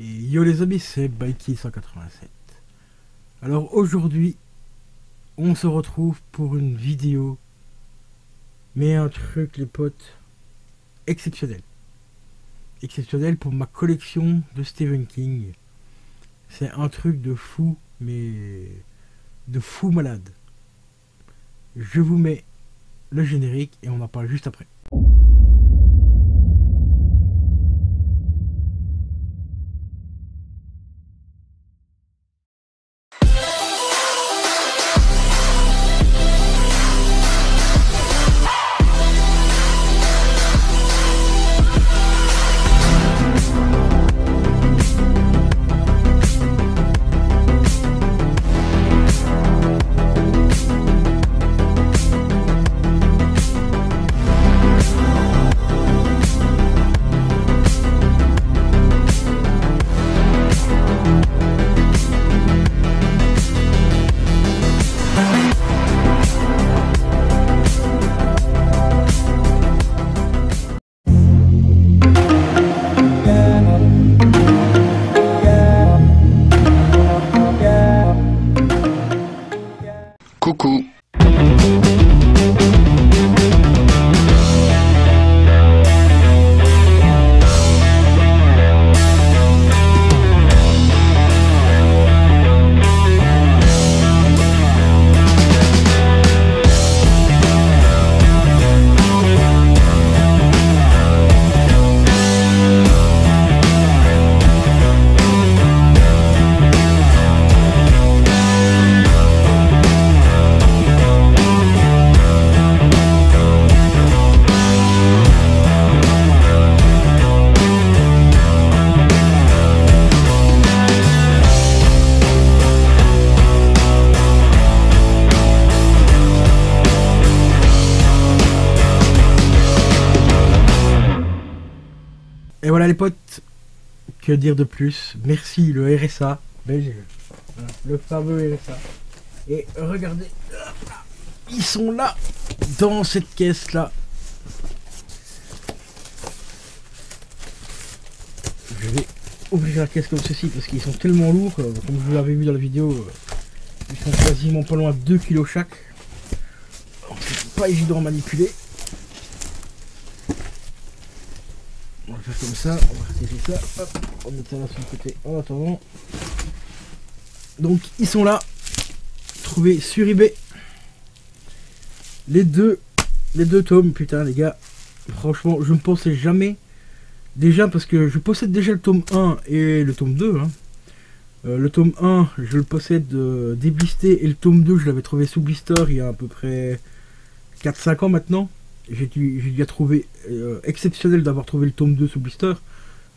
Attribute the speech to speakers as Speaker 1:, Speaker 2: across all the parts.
Speaker 1: Et yo les amis, c'est Baiki187. Alors aujourd'hui, on se retrouve pour une vidéo, mais un truc les potes, exceptionnel. Exceptionnel pour ma collection de Stephen King. C'est un truc de fou, mais de fou malade. Je vous mets le générique et on en parle juste après.
Speaker 2: Coucou.
Speaker 1: Et voilà les potes, que dire de plus? Merci le RSA belge, le fameux RSA. Et regardez, ils sont là, dans cette caisse là. Je vais ouvrir la caisse comme ceci parce qu'ils sont tellement lourds, comme vous l'avez vu dans la vidéo, ils sont quasiment pas loin de 2 kg chaque. C'est pas évident à manipuler. On va faire comme ça, on va retirer ça, hop, on met ça là sur le côté en attendant. Donc ils sont là, trouvés sur eBay. Les deux tomes, putain les gars, franchement je ne pensais jamais, déjà parce que je possède déjà le tome 1 et le tome 2. Hein. Le tome 1 je le possède déblisté et le tome 2 je l'avais trouvé sous blister il y a à peu près 4-5 ans maintenant. J'ai déjà trouvé exceptionnel d'avoir trouvé le tome 2 sous blister,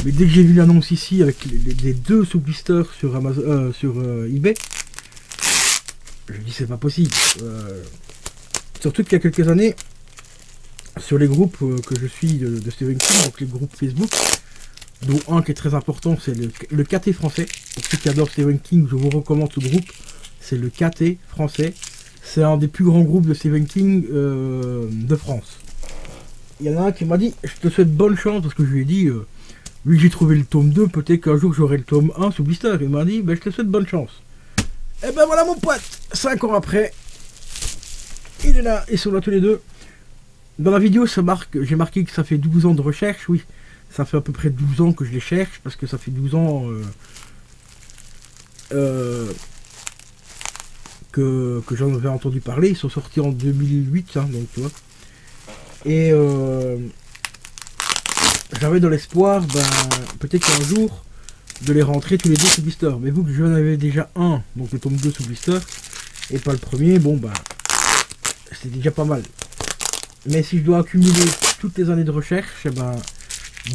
Speaker 1: mais dès que j'ai vu l'annonce ici avec les deux sous blister sur Amazon, sur eBay, je me dis c'est pas possible. Surtout qu'il y a quelques années, sur les groupes que je suis de Stephen King, donc les groupes Facebook, dont un qui est très important, c'est le KT français. Pour ceux qui adorent Stephen King, je vous recommande ce groupe, c'est le KT français. C'est un des plus grands groupes de Stephen King de France. Il y en a un qui m'a dit, je te souhaite bonne chance, parce que je lui ai dit, lui j'ai trouvé le tome 2, peut-être qu'un jour j'aurai le tome 1 sous blister. Il m'a dit, ben, je te souhaite bonne chance. Et ben voilà mon pote, 5 ans après, il est là, ils sont là tous les deux. Dans la vidéo, j'ai marqué que ça fait 12 ans de recherche, oui. Ça fait à peu près 12 ans que je les cherche, parce que ça fait 12 ans que j'en avais entendu parler. Ils sont sortis en 2008, hein, donc tu vois. Et j'avais dans l'espoir, ben, peut-être qu'un jour, de les rentrer tous les deux sous blister. Mais vous que j'en avais déjà un, donc le tome 2 sous blister, et pas le premier, bon ben, c'est déjà pas mal. Mais si je dois accumuler toutes les années de recherche, eh ben,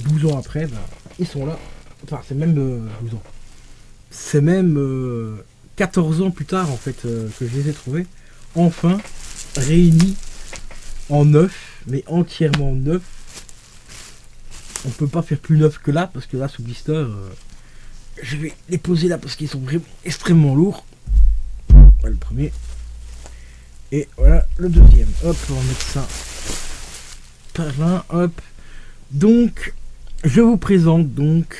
Speaker 1: 12 ans après, ben, ils sont là. Enfin, c'est même 12 ans. C'est même 14 ans plus tard, en fait, que je les ai trouvés. Enfin, réunis en neuf, mais entièrement neuf. On peut pas faire plus neuf que là, parce que là, sous blister, je vais les poser là, parce qu'ils sont vraiment extrêmement lourds. Voilà le premier. Et voilà le deuxième. Hop, on va mettre ça par là, hop. Donc, je vous présente donc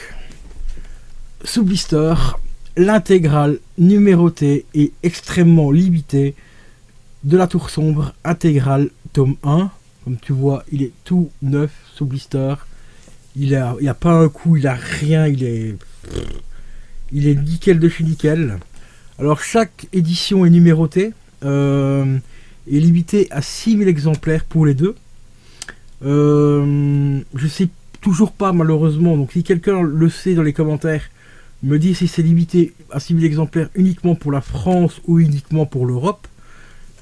Speaker 1: sous blister, l'intégrale numérotée et extrêmement limitée de la Tour Sombre intégrale tome 1. Comme tu vois, il est tout neuf sous blister. Il a pas un coup, il a rien, il est nickel de chez nickel. Alors chaque édition est numérotée, est limitée à 6000 exemplaires pour les deux. Je sais toujours pas malheureusement, donc si quelqu'un le sait dans les commentaires, me dit si c'est limité à 6000 exemplaires uniquement pour la France ou uniquement pour l'Europe.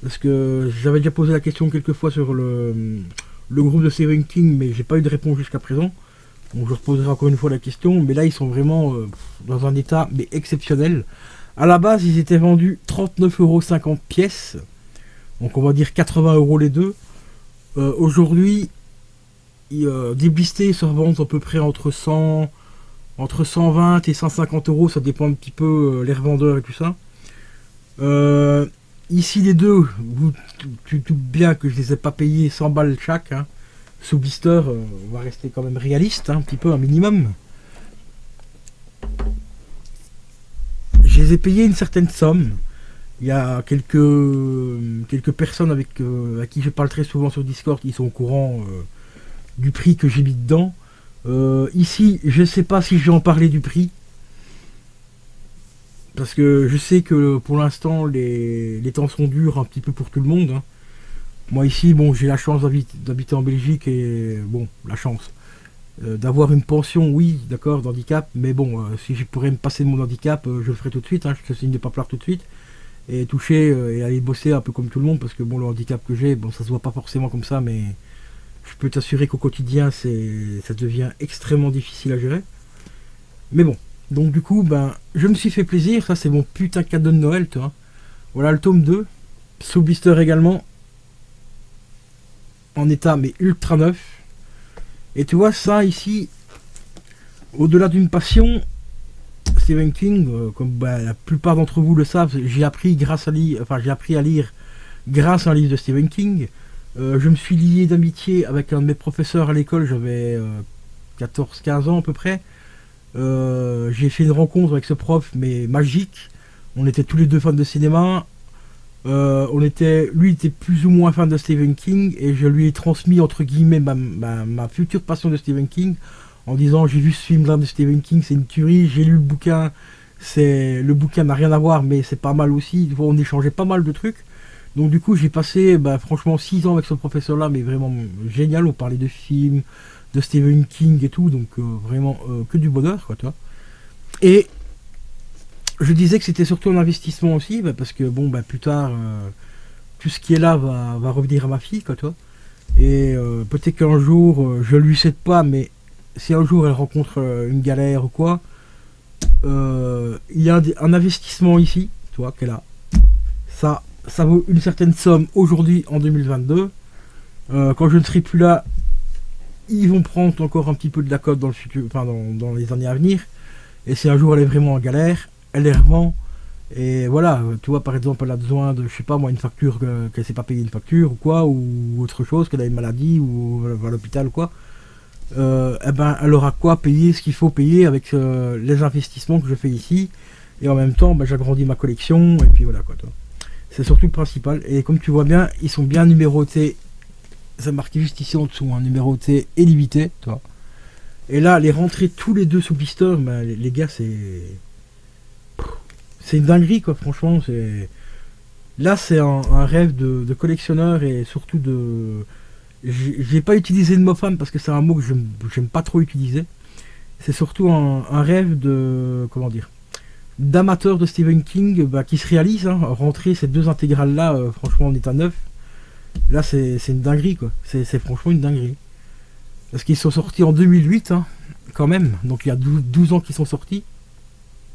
Speaker 1: Parce que j'avais déjà posé la question quelques fois sur le groupe de Stephen King, mais j'ai pas eu de réponse jusqu'à présent. Donc je reposerai encore une fois la question, mais là ils sont vraiment dans un état mais exceptionnel. À la base ils étaient vendus 39,50€ pièces, donc on va dire 80 € les deux. Aujourd'hui, des blisters se revendent à peu près entre 120 et 150 €, ça dépend un petit peu les revendeurs et tout ça. Ici les deux, tu doutes bien que je les ai pas payés 100 balles chaque, hein. Sous blister, on va rester quand même réaliste, hein, un petit peu, un minimum. Je les ai payés une certaine somme. Il y a quelques personnes à qui je parle très souvent sur Discord qui sont au courant du prix que j'ai mis dedans. Ici, je sais pas si je vais en parler du prix. Parce que je sais que pour l'instant, les temps sont durs un petit peu pour tout le monde, hein. Moi ici, bon, j'ai la chance d'habiter en Belgique et bon, la chance d'avoir une pension, oui, d'accord, d'handicap, mais bon, si je pourrais me passer de mon handicap, je le ferai tout de suite, hein, je te signe de pas pleurer tout de suite, et toucher et aller bosser un peu comme tout le monde, parce que bon, le handicap que j'ai, bon, ça se voit pas forcément comme ça, mais je peux t'assurer qu'au quotidien, ça devient extrêmement difficile à gérer. Mais bon, donc du coup, ben, je me suis fait plaisir, ça c'est mon putain de cadeau de Noël, toi. Voilà le tome 2, sous blister également, en état mais ultra neuf. Et tu vois ça ici, au-delà d'une passion, Stephen King, comme bah, la plupart d'entre vous le savent, j'ai appris à lire grâce à un livre de Stephen King. Je me suis lié d'amitié avec un de mes professeurs à l'école, j'avais 14-15 ans à peu près. J'ai fait une rencontre avec ce prof mais magique. On était tous les deux fans de cinéma. Lui était plus ou moins fan de Stephen King et je lui ai transmis entre guillemets ma future passion de Stephen King en disant j'ai vu ce film là de Stephen King, c'est une tuerie, j'ai lu le bouquin, le bouquin n'a rien à voir mais c'est pas mal aussi, on échangeait pas mal de trucs. Donc du coup j'ai passé franchement 6 ans avec ce professeur là, mais vraiment génial, on parlait de films, de Stephen King et tout, donc vraiment que du bonheur quoi, tu vois. Et je disais que c'était surtout un investissement aussi, parce que bon, plus tard, tout ce qui est là va revenir à ma fille, quoi, toi. Et peut-être qu'un jour, je lui cède pas, mais si un jour elle rencontre une galère ou quoi, il y a un investissement ici, tu vois, qu'elle a. Ça vaut une certaine somme aujourd'hui, en 2022. Quand je ne serai plus là, ils vont prendre encore un petit peu de la cote dans le futur, enfin dans les années à venir. Et si un jour elle est vraiment en galère, elle les revend, et voilà, tu vois, par exemple, elle a besoin de, je sais pas moi, une facture, qu'elle sait pas payer une facture ou quoi, ou autre chose, qu'elle a une maladie, ou va à l'hôpital ou quoi, elle aura quoi payer, ce qu'il faut payer avec les investissements que je fais ici, et en même temps, j'agrandis ma collection, et puis voilà quoi, toi. C'est surtout le principal, et comme tu vois bien, ils sont bien numérotés, c'est marqué juste ici en dessous, hein, numérotés et limités, toi. Et là, les rentrer tous les deux sous blister, les gars, c'est une dinguerie quoi, franchement. Là c'est un rêve de collectionneur, et surtout de... J'ai pas utilisé le mot fan parce que c'est un mot que j'aime pas trop utiliser. C'est surtout un rêve de... comment dire, d'amateur de Stephen King qui se réalise, hein. Rentrer ces deux intégrales là, franchement en état neuf, là c'est une dinguerie quoi. C'est franchement une dinguerie. Parce qu'ils sont sortis en 2008, hein, quand même. Donc il y a 12 ans qu'ils sont sortis.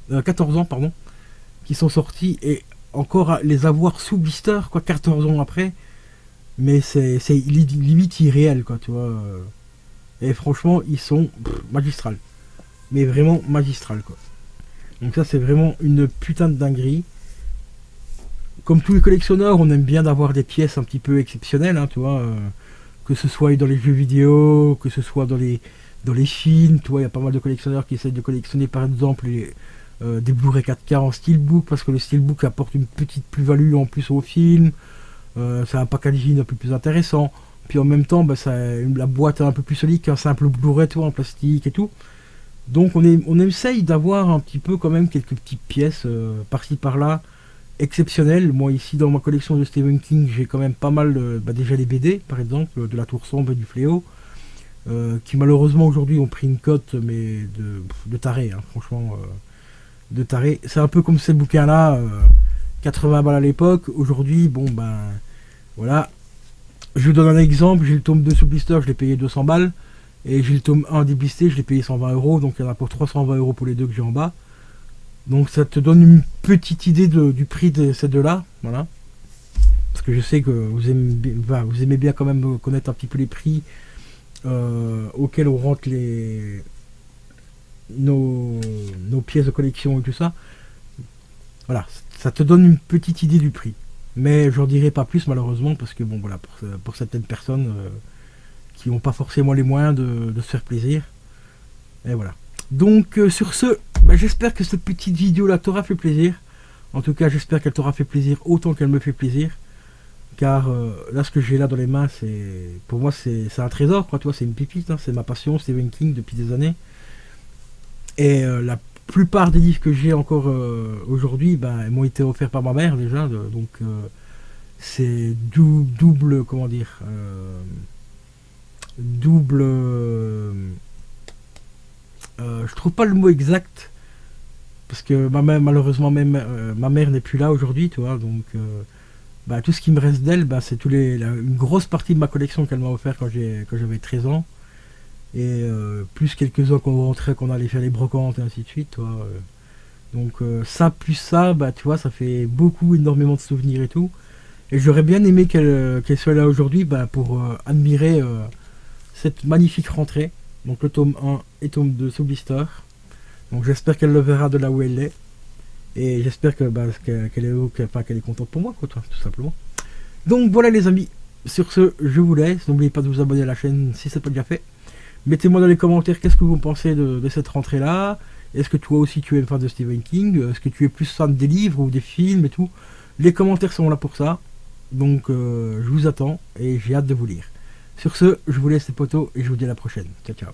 Speaker 1: 14 ans, pardon. Qui sont sortis, et encore à les avoir sous blister, quoi, 14 ans après. Mais c'est limite irréel, quoi, tu vois. Et franchement, ils sont magistrales. Mais vraiment magistrales, quoi. Donc ça, c'est vraiment une putain de dinguerie. Comme tous les collectionneurs, on aime bien d'avoir des pièces un petit peu exceptionnelles, hein, tu vois. Que ce soit dans les jeux vidéo, que ce soit dans les films, tu vois, il y a pas mal de collectionneurs qui essaient de collectionner par exemple des Blu-ray 4K en steelbook, parce que le steelbook apporte une petite plus-value en plus au film. C'est un packaging un peu plus intéressant. Puis en même temps, bah, la boîte est un peu plus solide qu'un simple Blu-ray en plastique et tout. Donc on essaye d'avoir un petit peu quand même quelques petites pièces par-ci par-là exceptionnelles. Moi ici dans ma collection de Stephen King, j'ai quand même pas mal déjà les BD par exemple, de La Tour Sombre et du Fléau, qui malheureusement aujourd'hui ont pris une cote mais de taré, hein, franchement de taré. C'est un peu comme ces bouquins là, 80 balles à l'époque, aujourd'hui bon ben voilà. Je vous donne un exemple, j'ai le tome 2 sous blister, je l'ai payé 200 balles. Et j'ai le tome 1 déblisté, je l'ai payé 120 euros, donc il y en a pour 320 euros pour les deux que j'ai en bas. Donc ça te donne une petite idée du prix de ces deux-là, voilà. Parce que je sais que vous aimez bien quand même connaître un petit peu les prix auxquels on rentre nos pièces de collection et tout ça. Voilà, ça te donne une petite idée du prix. Mais j'en dirai pas plus malheureusement, parce que bon voilà, pour certaines personnes... qui n'ont pas forcément les moyens de se faire plaisir. Et voilà. Donc sur ce, j'espère que cette petite vidéo là t'aura fait plaisir. En tout cas, j'espère qu'elle t'aura fait plaisir autant qu'elle me fait plaisir. Car là, ce que j'ai là dans les mains, pour moi c'est un trésor, quoi. Tu vois, c'est une pépite, hein, c'est ma passion, Stephen King depuis des années. Et la plupart des livres que j'ai encore aujourd'hui, ils m'ont été offerts par ma mère déjà. Donc c'est double, comment dire, double, je trouve pas le mot exact parce que malheureusement même ma mère n'est plus là aujourd'hui, tu vois, donc tout ce qui me reste d'elle, c'est une grosse partie de ma collection qu'elle m'a offert quand j'avais 13 ans, et plus quelques-uns qu'on rentrait, qu'on allait faire les brocantes et ainsi de suite, tu vois, donc ça plus ça, tu vois, ça fait énormément de souvenirs et tout, et j'aurais bien aimé qu'elle soit là aujourd'hui pour admirer cette magnifique rentrée, donc le tome 1 et tome 2 sous blister. Donc j'espère qu'elle le verra de là où elle est, et j'espère qu'elle est contente pour moi, quoi, tout simplement. Donc voilà les amis, sur ce je vous laisse, n'oubliez pas de vous abonner à la chaîne si ce n'est pas déjà fait. Mettez-moi dans les commentaires qu'est-ce que vous pensez de cette rentrée là. Est-ce que toi aussi tu es fan de Stephen King, est-ce que tu es plus fan des livres ou des films et tout. Les commentaires sont là pour ça, donc je vous attends et j'ai hâte de vous lire. Sur ce, je vous laisse les potos et je vous dis à la prochaine. Ciao, ciao.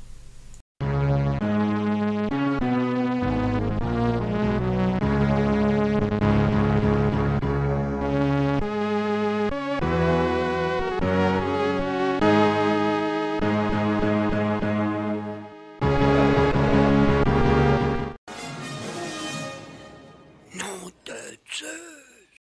Speaker 2: Nom de Dieu.